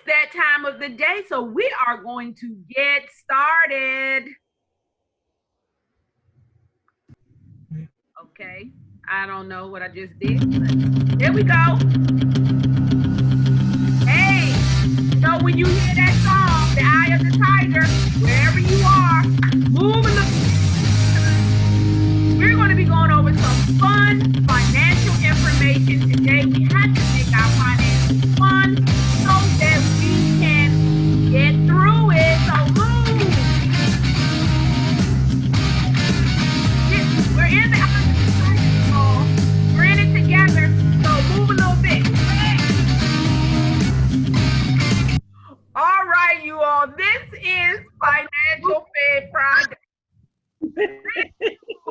that time of the day, so we are going to get started. Okay, I don't know what I just did, but here we go. Hey, so when you hear that song, The Eye of the Tiger, wherever you are, move a little. We're going to be going over some fun financial information today. We have to make our finances fun so that we can get through it. So move. We're in the cycle. We're in it together. So move a little bit. All right, you all. This is Financial Fed Friday.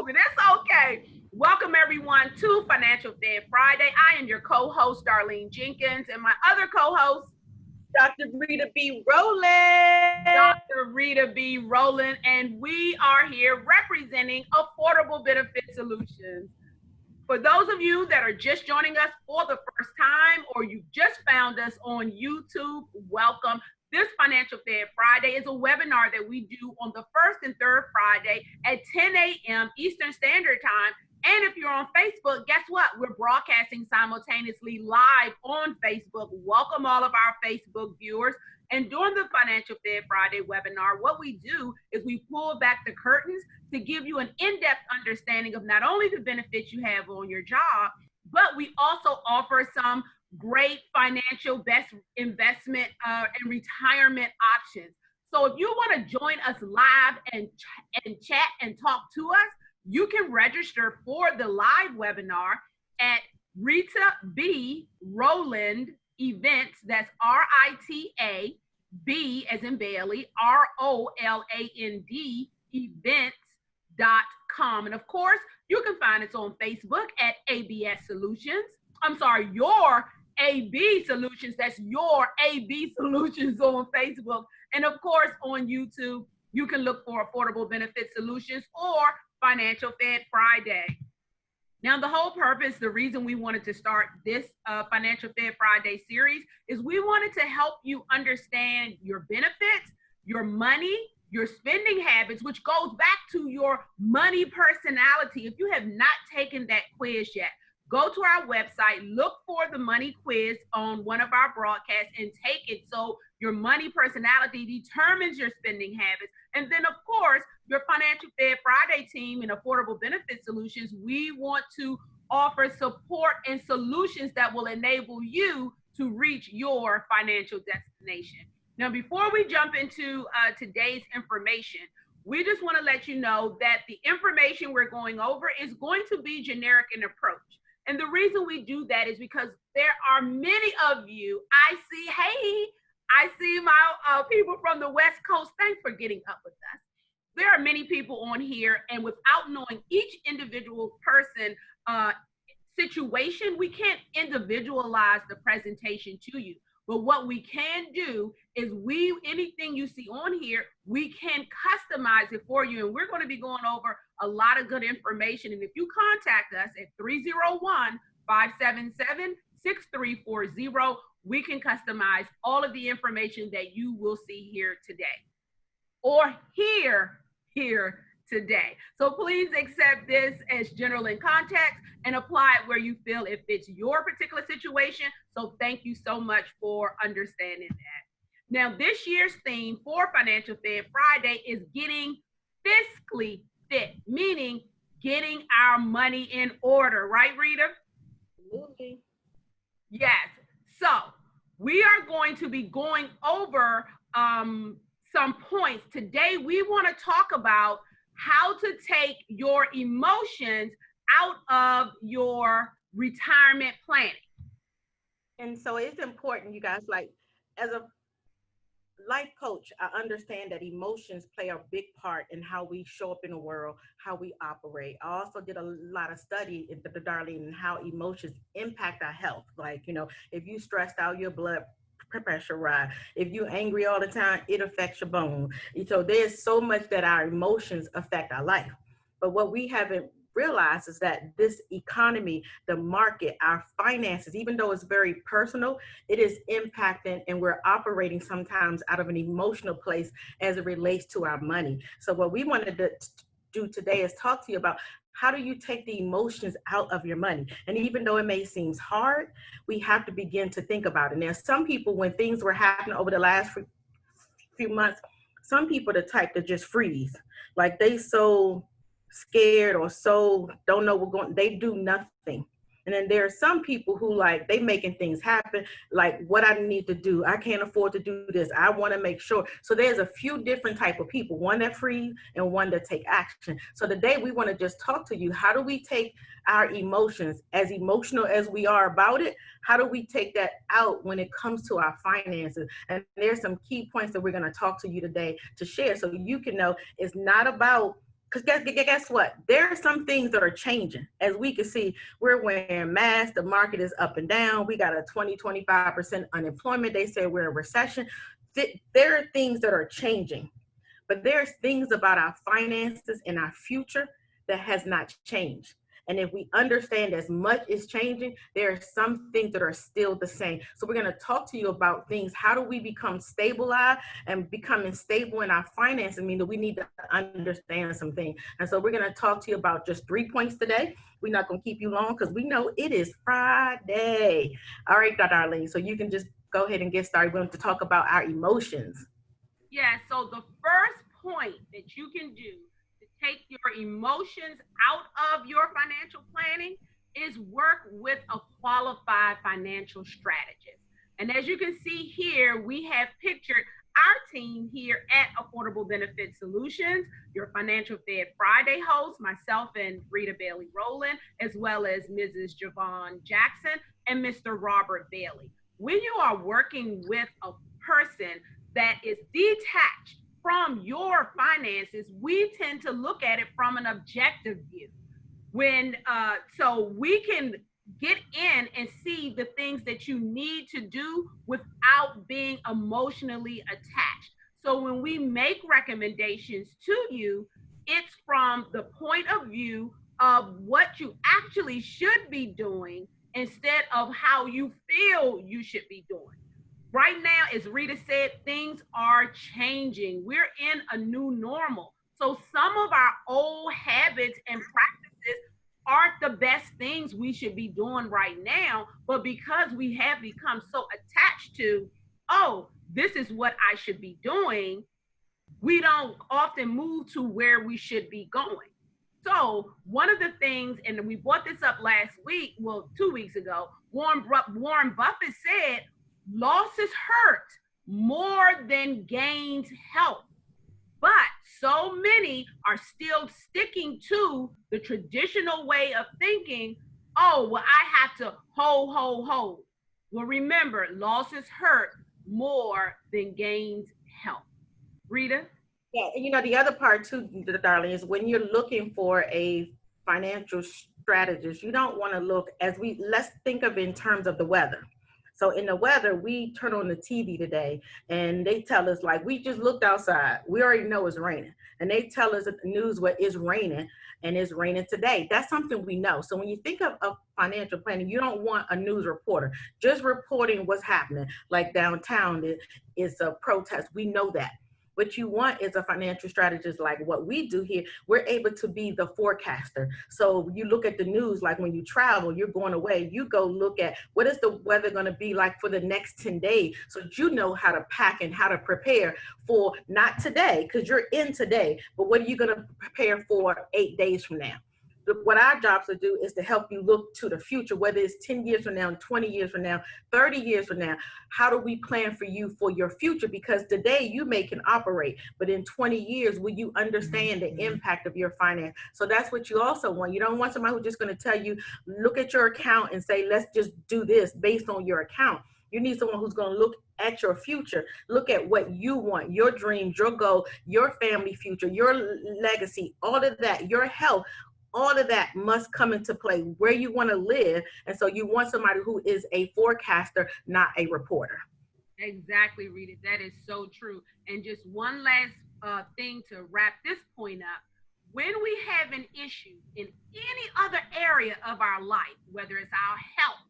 It's okay. Welcome everyone to Financial Fed Friday. I am your co-host, Darlene Jenkins, and my other co-host, Dr. Rita B. Rowland. Dr. Rita B. Rowland, and we are here representing Affordable Benefit Solutions. For those of you that are just joining us for the first time, or you just found us on YouTube, welcome. This Financial Fed Friday is a webinar that we do on the first and third Friday at 10 a.m. Eastern Standard Time. And if you're on Facebook, guess what? We're broadcasting simultaneously live on Facebook. Welcome all of our Facebook viewers. And during the Financial Fed Friday webinar, what we do is we pull back the curtains to give you an in-depth understanding of not only the benefits you have on your job, but we also offer some great financial best investment and retirement options. So if you want to join us live and chat and talk to us, you can register for the live webinar at Rita B. Rowland Events. That's RITA B as in Bailey, ROLAND events.com. And of course, you can find us on Facebook at ABS Solutions. I'm sorry, your AB Solutions. That's your AB Solutions on Facebook. And of course, on YouTube, you can look for Affordable Benefit Solutions or Financial Fed Friday. Now, the whole purpose, the reason we wanted to start this Financial Fed Friday series is we wanted to help you understand your benefits, your money, your spending habits, which goes back to your money personality. If you have not taken that quiz yet, go to our website, look for the money quiz on one of our broadcasts and take it so your money personality determines your spending habits. And then, of course, your Financial Fed Friday team and Affordable Benefit Solutions, we want to offer support and solutions that will enable you to reach your financial destination. Now, before we jump into today's information, we just want to let you know that the information we're going over is going to be generic in approach. And the reason we do that is because there are many of you, I see my people from the West Coast. Thanks for getting up with us. There are many people on here, and without knowing each individual person situation, we can't individualize the presentation to you. But what we can do is anything you see on here, we can customize it for you. And we're going to be going over a lot of good information. And if you contact us at 301-577-6340, we can customize all of the information that you will see here today or hear here today. So please accept this as general in context and apply it where you feel it fits your particular situation. So thank you so much for understanding that. Now, this year's theme for Financial Fed Friday is getting fiscally fit, meaning getting our money in order. Right, Rita? Absolutely. Yes. So we are going to be going over some points. Today, we want to talk about how to take your emotions out of your retirement planning. And so it's important, you guys, like as a life coach, I understand that emotions play a big part in how we show up in the world, how we operate. I also did a lot of study into the Darlene and how emotions impact our health. Like, if you stressed out, your blood pressure rise. If you're angry all the time, it affects your bone. So there's so much that our emotions affect our life. But what we haven't realize is that this economy, the market, our finances, even though it's very personal, it is impacting, and we're operating sometimes out of an emotional place as it relates to our money. So what we wanted to do today is talk to you about how do you take the emotions out of your money? And even though it may seem hard, we have to begin to think about it. And there's some people, when things were happening over the last few months, some people the type to just freeze. Like they so scared or so don't know what's going, they do nothing. And then there are some people who like they making things happen, like what I need to do. I can't afford to do this. I want to make sure. So there's a few different type of people, one that freeze and one that take action. So today we want to just talk to you. How do we take our emotions, as emotional as we are about it, how do we take that out when it comes to our finances? And there's some key points that we're going to talk to you today to share so you can know it's not about, because guess what? There are some things that are changing. As we can see, we're wearing masks. The market is up and down. We got a 25% unemployment. They say we're in recession. There are things that are changing. But there's things about our finances and our future that has not changed. And if we understand as much is changing, there are some things that are still the same. So we're going to talk to you about things. How do we become stabilized and becoming stable in our finances? I mean, that we need to understand some things. And so we're going to talk to you about just 3 points today. We're not going to keep you long because we know it is Friday. All right, Dr. Arlene. So you can just go ahead and get started. We're going to talk about our emotions. Yeah, so the first point that you can do to take your emotions out of your financial planning is work with a qualified financial strategist. And as you can see here, we have pictured our team here at Affordable Benefit Solutions, your Financial Fed Friday host, myself and Rita Bailey Rowland, as well as Mrs. Javon Jackson and Mr. Robert Bailey. When you are working with a person that is detached from your finances, we tend to look at it from an objective view. So we can get in and see the things that you need to do without being emotionally attached. So when we make recommendations to you, it's from the point of view of what you actually should be doing instead of how you feel you should be doing. Right now, as Rita said, things are changing. We're in a new normal. So some of our old habits and practices aren't the best things we should be doing right now, but because we have become so attached to, oh, this is what I should be doing, we don't often move to where we should be going. So one of the things, and we brought this up last week, well, 2 weeks ago, Warren Buffett said, losses hurt more than gains help. But so many are still sticking to the traditional way of thinking, oh, well, I have to hold. Well, remember, losses hurt more than gains help. Rita? Yeah, and you know, the other part too, darling, is when you're looking for a financial strategist, you don't want to look let's think of in terms of the weather. So in the weather, we turn on the TV today and they tell us, like, we just looked outside. We already know it's raining. And they tell us that the news where it's raining and it's raining today. That's something we know. So when you think of financial planning, you don't want a news reporter just reporting what's happening. Like downtown, it's a protest. We know that. What you want is a financial strategist like what we do here. We're able to be the forecaster. So you look at the news, like when you travel, you're going away, you go look at what is the weather going to be like for the next 10 days. So you know how to pack and how to prepare for not today, because you're in today, but what are you going to prepare for 8 days from now? What our jobs to do is to help you look to the future, whether it's 10 years from now, 20 years from now, 30 years from now. How do we plan for you for your future? Because today you may can operate, but in 20 years, will you understand the impact of your finance? So that's what you also want. You don't want somebody who's just going to tell you, look at your account and say, let's just do this based on your account. You need someone who's going to look at your future, look at what you want, your dreams, your goal, your family future, your legacy, all of that, your health. All of that must come into play, where you want to live. And so you want somebody who is a forecaster, not a reporter. Exactly, Rita. That is so true. And just one last thing to wrap this point up. When we have an issue in any other area of our life, whether it's our health,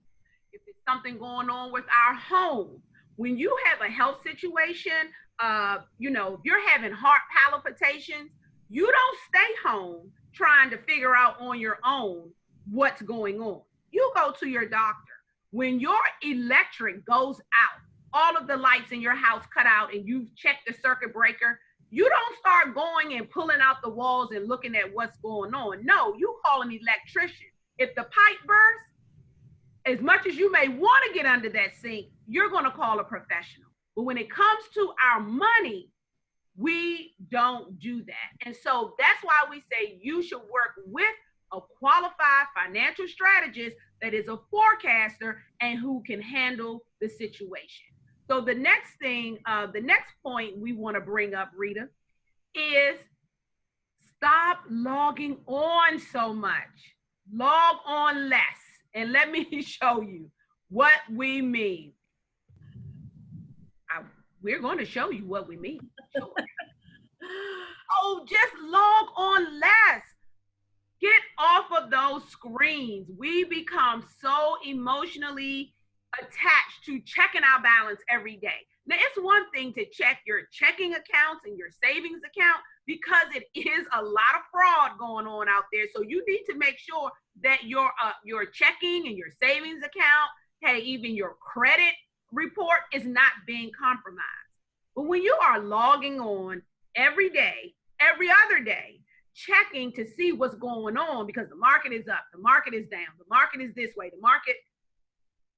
if it's something going on with our home, when you have a health situation, if you're having heart palpitations, you don't stay home trying to figure out on your own what's going on. You go to your doctor. When your electric goes out, all of the lights in your house cut out, and you've checked the circuit breaker, you don't start going and pulling out the walls and looking at what's going on. No, you call an electrician. If the pipe bursts, as much as you may want to get under that sink, you're going to call a professional. But when it comes to our money, we don't do that. And so that's why we say you should work with a qualified financial strategist that is a forecaster and who can handle the situation. So the next thing, the next point we want to bring up, Rita, is stop logging on so much. Log on less. And let me show you what we mean. We're going to show you what we mean. Oh, just log on less. Get off of those screens. We become so emotionally attached to checking our balance every day. Now, it's one thing to check your checking accounts and your savings account because it is a lot of fraud going on out there. So you need to make sure that your checking and your savings account, hey, even your credit report is not being compromised. But when you are logging on every day, every other day, checking to see what's going on because the market is up, the market is down, the market is this way, the market,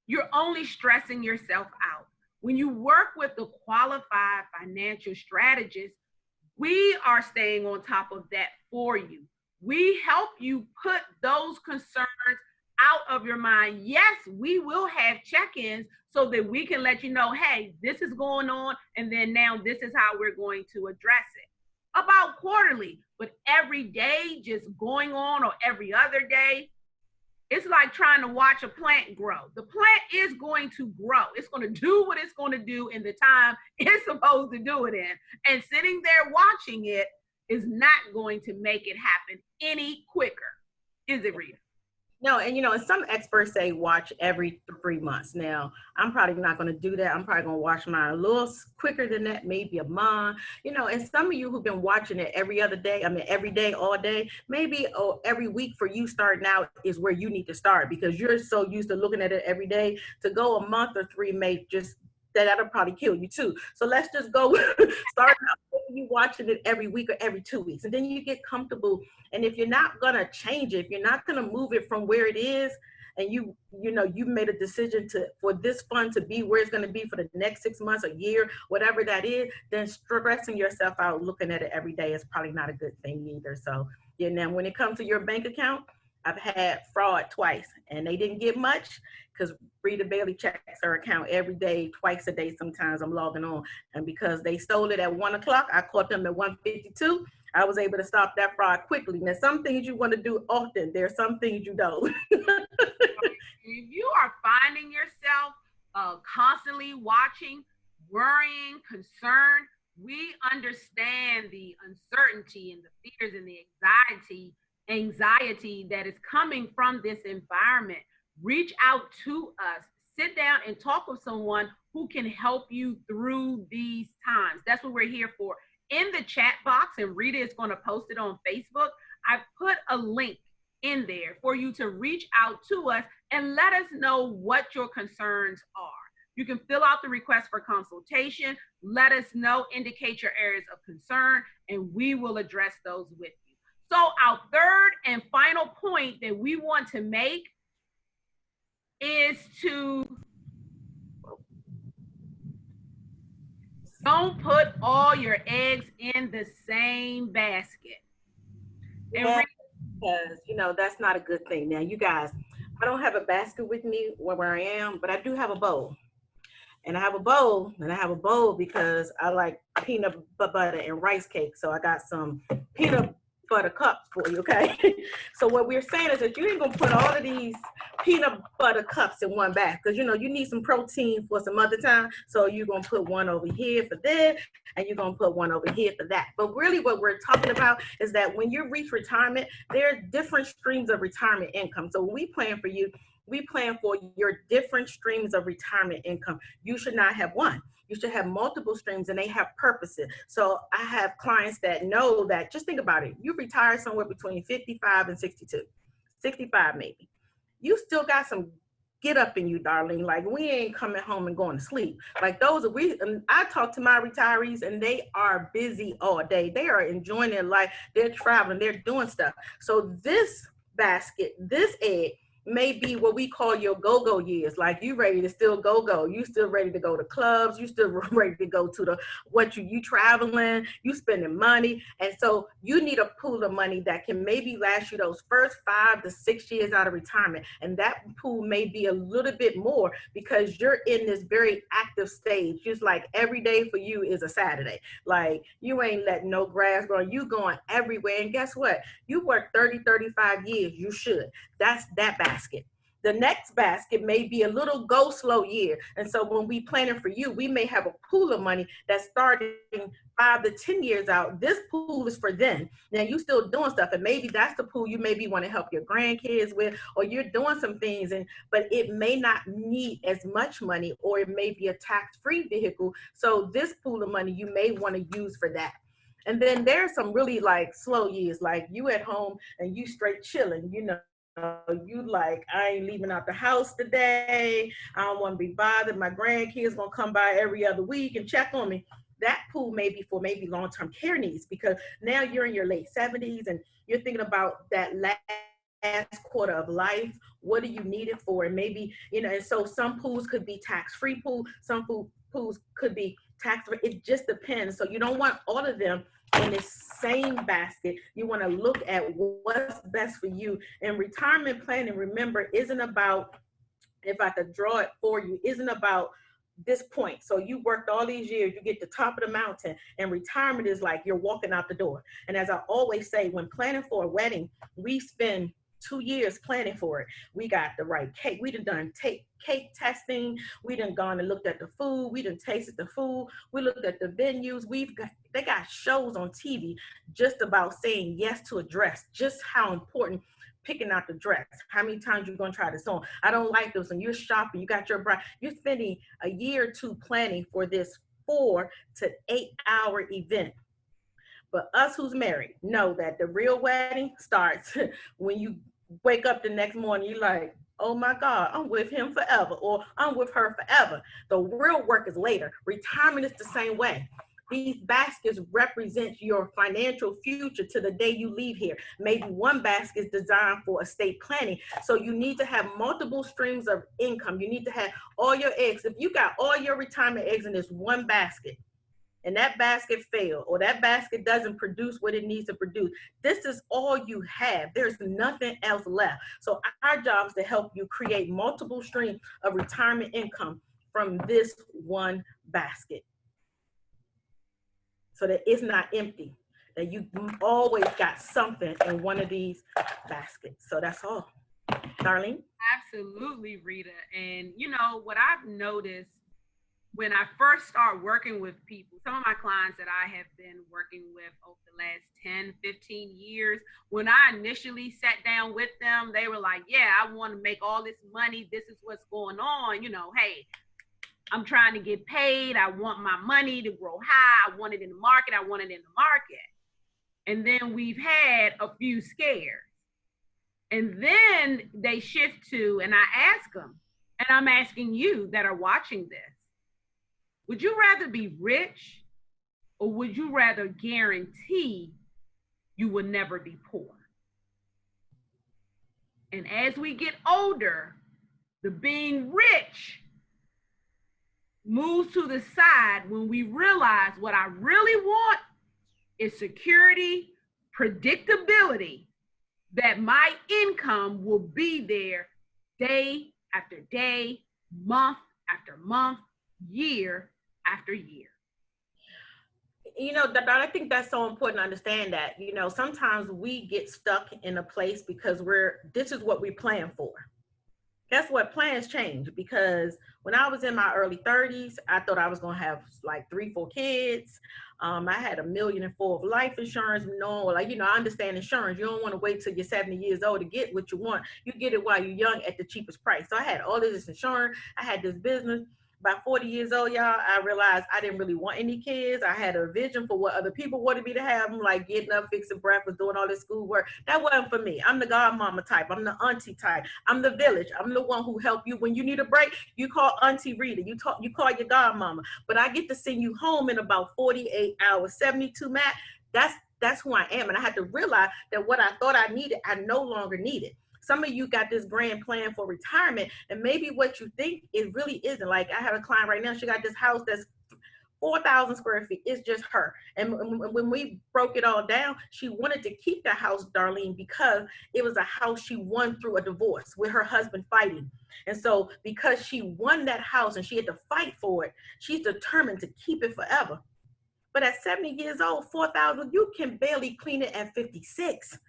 you're only stressing yourself out. When you work with the qualified financial strategist, we are staying on top of that for you. We help you put those concerns out of your mind. Yes, we will have check-ins so that we can let you know, hey, this is going on, and then now this is how we're going to address it. About quarterly, but every day just going on or every other day, it's like trying to watch a plant grow. The plant is going to grow. It's going to do what it's going to do in the time it's supposed to do it in. And sitting there watching it is not going to make it happen any quicker. Is it, Rita? No, and some experts say watch every 3 months. Now, I'm probably not going to do that. I'm probably going to watch mine a little quicker than that, maybe a month. And some of you who've been watching it every other day, every day, all day, maybe every week for you starting out is where you need to start because you're so used to looking at it every day. To go a month or 3 may just, that'll probably kill you too. So let's just go start out you watching it every week or every 2 weeks, and then you get comfortable. And if you're not gonna change it, if you're not gonna move it from where it is, and you made a decision for this fund to be where it's gonna be for the next 6 months, a year, whatever that is, then stressing yourself out looking at it every day is probably not a good thing either. So now when it comes to your bank account, I've had fraud twice, and they didn't get much because Rita Bailey checks her account every day, twice a day. Sometimes I'm logging on, and because they stole it at 1 o'clock, I caught them at 1:52. I was able to stop that fraud quickly. Now, some things you want to do often. There are some things you don't. If you are finding yourself constantly watching, worrying, concerned, we understand the uncertainty and the fears and the anxiety that is coming from this environment. Reach out to us, sit down and talk with someone who can help you through these times. That's what we're here for. In the chat box, and Rita is going to post it on Facebook, I put a link in there for you to reach out to us and let us know what your concerns are. You can fill out the request for consultation, let us know, indicate your areas of concern, and we will address those with you. So our third and final point that we want to make is to don't put all your eggs in the same basket. Yeah, because, that's not a good thing. Now, you guys, I don't have a basket with me where I am, but I do have a bowl. And I have a bowl because I like peanut butter and rice cake. So I got some peanut butter cups for you, okay? So what we're saying is that you ain't gonna put all of these peanut butter cups in one bag, because you know you need some protein for some other time. So you're gonna put one over here for this, and you're gonna put one over here for that. But really what we're talking about is that when you reach retirement, there are different streams of retirement income. So when we plan for you, we plan for your different streams of retirement income. You should not have one. You should have multiple streams, and they have purposes. So I have clients that know that, just think about it. You retire somewhere between 55 and 62, 65 maybe. You still got some get up in you, darling. Like, we ain't coming home and going to sleep. Like, those are I talk to my retirees, and they are busy all day. They are enjoying their life. They're traveling. They're doing stuff. So this basket, this egg, may be what we call your go-go years. Like, you ready to still go. You still ready to go to clubs. You still ready to go to you traveling, you spending money. And so you need a pool of money that can maybe last you those first 5 to 6 years out of retirement. And that pool may be a little bit more because you're in this very active stage. Just like every day for you is a Saturday. Like, you ain't letting no grass grow. You going everywhere. And guess what? You work 30, 35 years. You should. That's that basket. The next basket may be a little go slow year. And so when we planning for you, we may have a pool of money that's starting 5 to 10 years out. This pool is for then. Now you still doing stuff, and maybe that's the pool you maybe want to help your grandkids with, or you're doing some things, but it may not need as much money, or it may be a tax-free vehicle. So this pool of money you may want to use for that. And then there's some really like slow years, like you at home and you straight chilling, you know. You like, I ain't leaving out the house today. I don't want to be bothered. My grandkids gonna come by every other week and check on me. That pool may be for maybe long-term care needs, because now you're in your late 70s and you're thinking about that last quarter of life. What do you need it for? And maybe, you know, and so some pools could be tax-free pool, some pools could be tax-free. It just depends. So you don't want all of them in the same basket. You want to look at what's best for you. And retirement planning, remember, isn't about, if I could draw it for you, isn't about this point. So you worked all these years, you get to the top of the mountain, and retirement is like you're walking out the door. And as I always say, when planning for a wedding, we spend 2 years planning for it. We got the right cake. We done cake testing. We done gone and looked at the food. We done tasted the food. We looked at the venues. They got shows on TV just about saying yes to a dress, just how important picking out the dress. How many times you're gonna try this on? I don't like this. And you're shopping, you got your bride, you're spending a year or two planning for this 4 to 8 hour event. But us who's married know that the real wedding starts when you wake up the next morning. You're like, oh my God, I'm with him forever, or I'm with her forever. The real work is later. Retirement is the same way. These baskets represent your financial future to the day you leave here. Maybe one basket is designed for estate planning. So you need to have multiple streams of income. You need to have all your eggs. If you got all your retirement eggs in this one basket, and that basket failed, or that basket doesn't produce what it needs to produce, this is all you have. There's nothing else left. So our job is to help you create multiple streams of retirement income from this one basket, so that it's not empty, that you always got something in one of these baskets. So that's all. Darlene? Absolutely, Rita. And you know, what I've noticed when I first start working with people, some of my clients that I have been working with over the last 10, 15 years, when I initially sat down with them, they were like, yeah, I want to make all this money. This is what's going on. You know, hey, I'm trying to get paid. I want my money to grow high. I want it in the market. I want it in the market. And then we've had a few scares. And then they shift to, and I ask them, and I'm asking you that are watching this, would you rather be rich, or would you rather guarantee you will never be poor? And as we get older, the being rich moves to the side when we realize what I really want is security, predictability, that my income will be there day after day, month after month, year after year. You know, I think that's so important to understand that, you know, sometimes we get stuck in a place because this is what we plan for. Guess what? Plans change, because when I was in my early 30s, I thought I was going to have like 3, 4 kids. I had $1.4 million of life insurance. No, like, you know, I understand insurance. You don't want to wait till you're 70 years old to get what you want. You get it while you're young at the cheapest price. So I had all of this insurance. I had this business. By 40 years old, y'all, I realized I didn't really want any kids. I had a vision for what other people wanted me to have. I'm like getting up, fixing breakfast, doing all this schoolwork. That wasn't for me. I'm the godmama type. I'm the auntie type. I'm the village. I'm the one who help you when you need a break. You call Auntie Rita. You call your godmama. But I get to send you home in about 48 hours, 72 max. That's who I am. And I had to realize that what I thought I needed, I no longer needed. Some of you got this grand plan for retirement, and maybe what you think it really isn't. Like, I have a client right now, she got this house that's 4,000 square feet. It's just her. And when we broke it all down, she wanted to keep the house, Darlene, because it was a house she won through a divorce with her husband fighting. And so because she won that house and she had to fight for it, she's determined to keep it forever. But at 70 years old, 4,000, you can barely clean it at 56.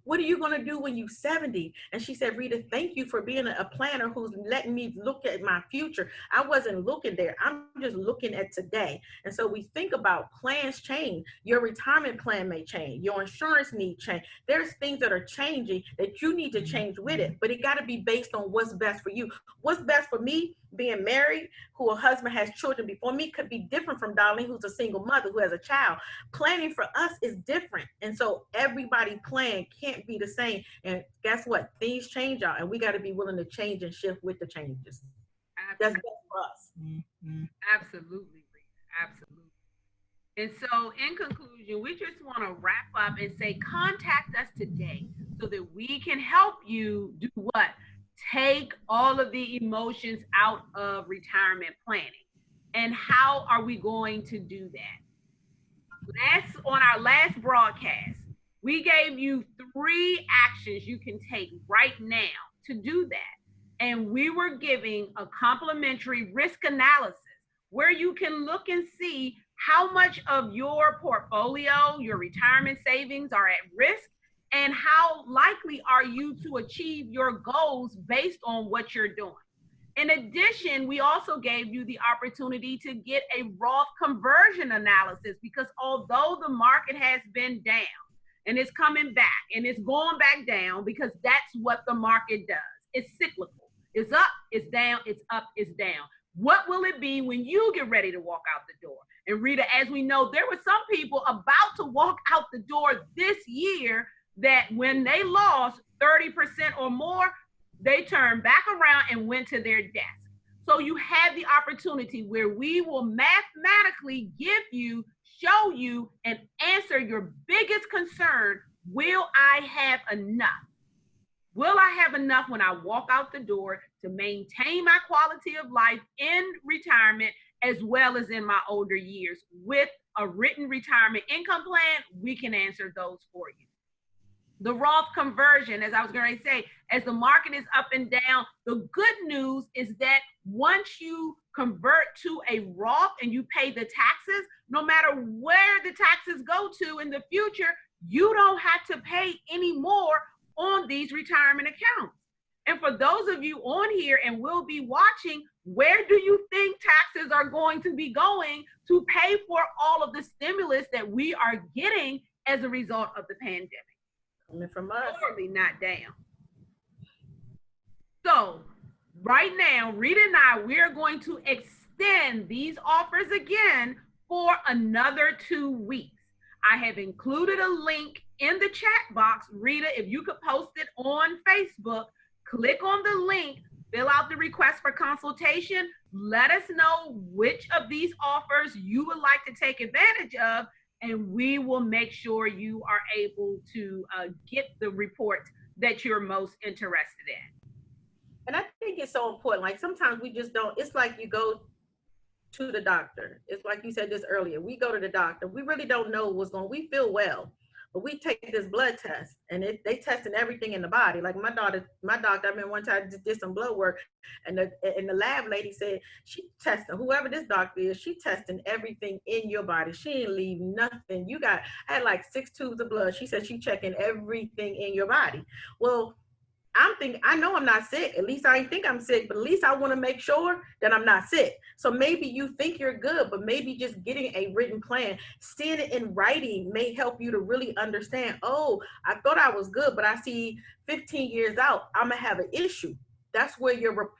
What are you going to do when you're 70? And she said, Rita, thank you for being a planner who's letting me look at my future. I wasn't looking there. I'm just looking at today. And so we think about plans change. Your retirement plan may change. Your insurance need change. There's things that are changing that you need to change with it, but it got to be based on what's best for you. What's best for me, being married, who a husband has children before me, could be different from Darlene, who's a single mother who has a child. Planning for us is different. And so everybody plan can't be the same. And guess what? Things change, y'all, and we got to be willing to change and shift with the changes. Absolutely. That's best for us. Mm-hmm. Absolutely, Rita. Absolutely. And so in conclusion, we just want to wrap up and say, contact us today so that we can help you do what? Take all of the emotions out of retirement planning. And how are we going to do that? On our last broadcast, we gave you 3 actions you can take right now to do that. And we were giving a complimentary risk analysis where you can look and see how much of your portfolio, your retirement savings are at risk, and how likely are you to achieve your goals based on what you're doing. In addition, we also gave you the opportunity to get a Roth conversion analysis, because although the market has been down and it's coming back and it's going back down, because that's what the market does. It's cyclical. It's up, it's down, it's up, it's down. What will it be when you get ready to walk out the door? And Rita, as we know, there were some people about to walk out the door this year that when they lost 30% or more, they turned back around and went to their desk. So you have the opportunity where we will mathematically give you, show you, and answer your biggest concern. Will I have enough? Will I have enough when I walk out the door to maintain my quality of life in retirement as well as in my older years? With a written retirement income plan, we can answer those for you. The Roth conversion, as I was going to say, as the market is up and down, the good news is that once you convert to a Roth and you pay the taxes, no matter where the taxes go to in the future, you don't have to pay any more on these retirement accounts. And for those of you on here and will be watching, where do you think taxes are going to be going to pay for all of the stimulus that we are getting as a result of the pandemic? Coming from us. Totally not down. So right now, Rita and I, we are going to extend these offers again for another 2 weeks. I have included a link in the chat box. Rita, if you could post it on Facebook, click on the link, fill out the request for consultation. Let us know which of these offers you would like to take advantage of, and we will make sure you are able to get the report that you're most interested in. And I think it's so important. Like, sometimes we just don't, it's like you go to the doctor. It's like you said this earlier. We go to the doctor. We really don't know what's going on. We feel well, But we take this blood test, and they testing everything in the body. Like my doctor, I mean, one time did some blood work, and the lab lady said she testing, whoever this doctor is, she testing everything in your body. She ain't leave nothing. I had like 6 tubes of blood. She said she checking everything in your body. Well, I'm thinking, I know I'm not sick. At least I think I'm sick, but at least I want to make sure that I'm not sick. So maybe you think you're good, but maybe just getting a written plan, seeing it in writing may help you to really understand, oh, I thought I was good, but I see 15 years out, I'm going to have an issue. That's where your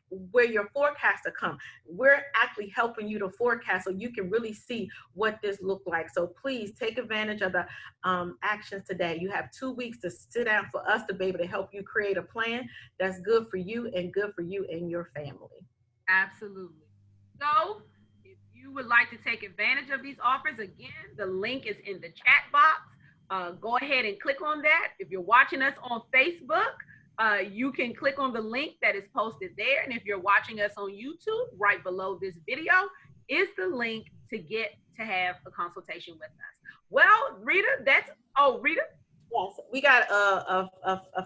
forecaster come. We're actually helping you to forecast so you can really see what this looked like. So please take advantage of the actions today. You have 2 weeks to sit down for us to be able to help you create a plan that's good for you and good for you and your family. Absolutely. So if you would like to take advantage of these offers, again, the link is in the chat box. Go ahead and click on that. If you're watching us on Facebook, you can click on the link that is posted there. And if you're watching us on YouTube, right below this video is the link to get to have a consultation with us. Well, Rita, Rita? Yes, we got a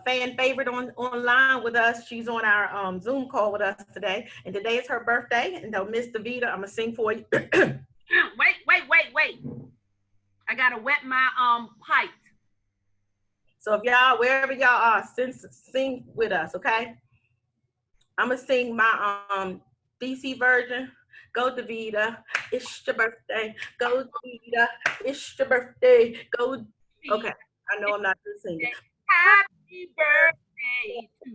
fan favorite online with us. She's on our Zoom call with us today. And today is her birthday. And Miss Davita, I'm going to sing for you. Wait. I got to wet my pipe. So if y'all, wherever y'all are, sing with us, okay? I'm gonna sing my DC version. Go Davita, it's your birthday. Go Davita, it's your birthday. Go. Okay, I know I'm not just singing. Happy birthday to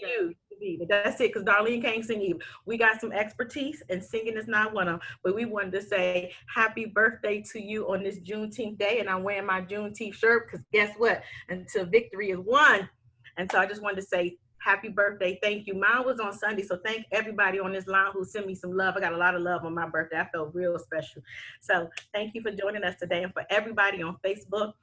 you, Davita. That's it, because Darlene can't sing either. We got some expertise, and singing is not one of them. But we wanted to say happy birthday to you on this Juneteenth day, and I'm wearing my Juneteenth shirt because guess what? Until victory is won. And so I just wanted to say happy birthday. Thank you. Mine was on Sunday, so thank everybody on this line who sent me some love. I got a lot of love on my birthday. I felt real special. So thank you for joining us today. And for everybody on Facebook,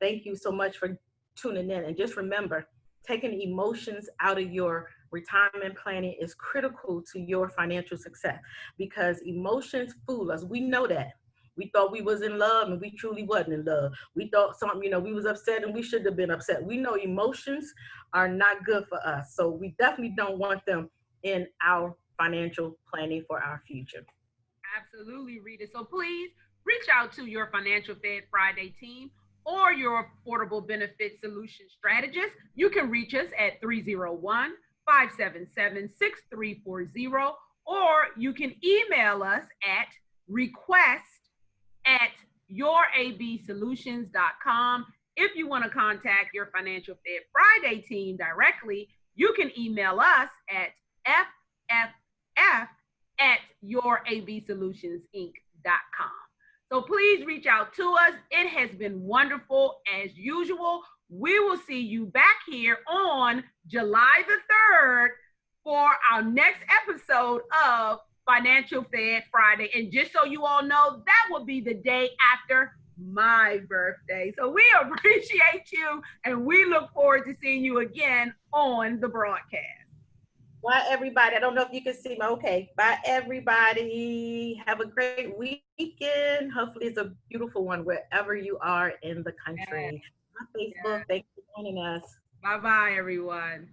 thank you so much for tuning in. And just remember, taking emotions out of your retirement planning is critical to your financial success, because emotions fool us. We know that. We thought we was in love and we truly wasn't in love. We thought something, we was upset and we should have been upset. We know emotions are not good for us. So we definitely don't want them in our financial planning for our future. Absolutely, Rita. So please reach out to your Financial Fed Friday team or your Affordable Benefit Solution strategist. You can reach us at 301-577-6340, or you can email us at request@yourabsolutions.com. If you want to contact your Financial Fed Friday team directly, you can email us at fff@yourabsolutionsinc.com. So please reach out to us. It has been wonderful as usual. We will see you back here on July the 3rd for our next episode of Financial Fed Friday. And just so you all know, that will be the day after my birthday. So we appreciate you, and we look forward to seeing you again on the broadcast. Bye, everybody. I don't know if you can see me. Okay. Bye, everybody. Have a great weekend. Hopefully it's a beautiful one wherever you are in the country. On Facebook, thanks for joining us. Bye-bye, everyone.